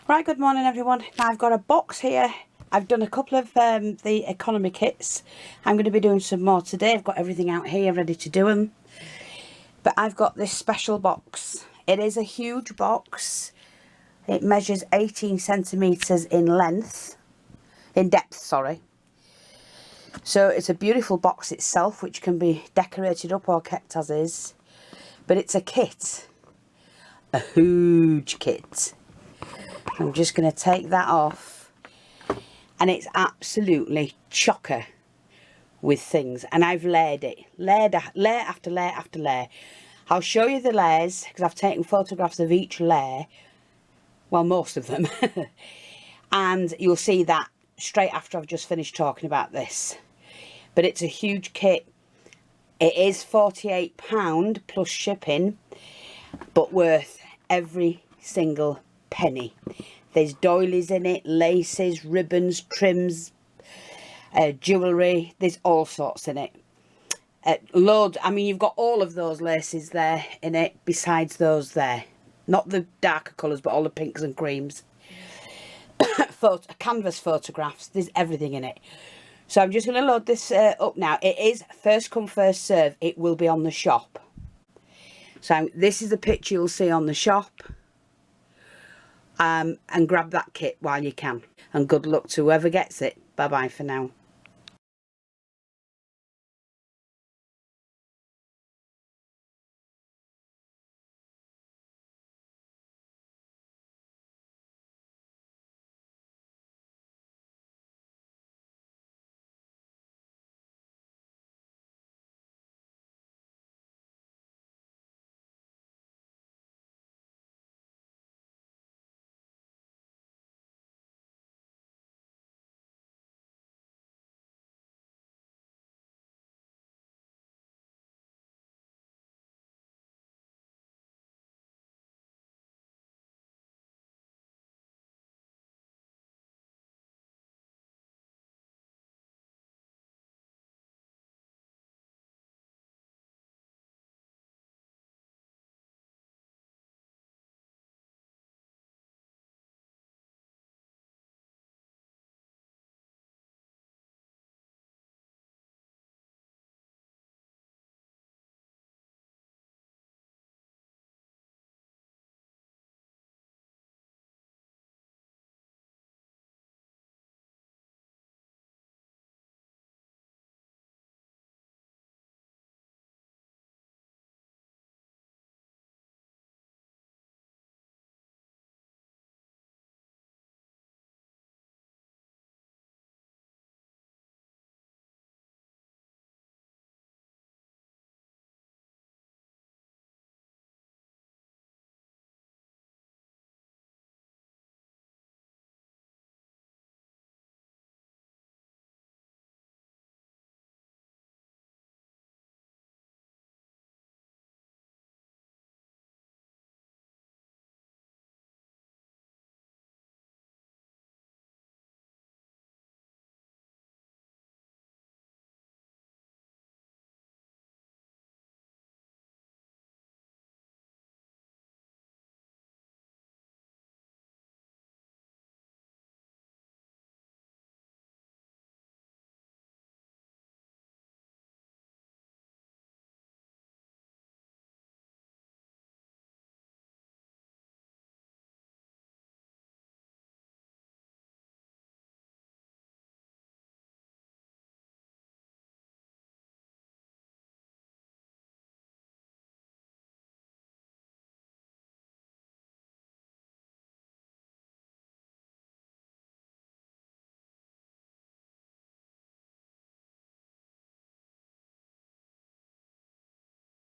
Right, good morning everyone. Now I've got a box here. I've done a couple of the economy kits. I'm going to be doing some more today. I've got everything out here ready to do them. But I've got this special box. It is a huge box. It measures 18 centimetres in length. In depth, sorry. So it's a beautiful box itself, which can be decorated up or kept as is. But it's a kit. A huge kit. I'm just going to take that off, and it's absolutely chocker with things, and I've layered it, layer after layer after layer. I'll show you the layers because I've taken photographs of each layer, well, most of them, and you'll see that straight after I've just finished talking about this. But it's a huge kit. It is £48 plus shipping, but worth every single penny. There's doilies in it, laces, ribbons, trims, jewellery. There's all sorts in it. Loads. I mean, you've got all of those laces there in it, besides those there. Not the darker colours, but all the pinks and creams. Canvas photographs. There's everything in it. So I'm just going to load this up now. It is first come, first serve. It will be on the shop. So this is the picture you'll see on the shop. And grab that kit while you can. And good luck to whoever gets it. Bye bye for now.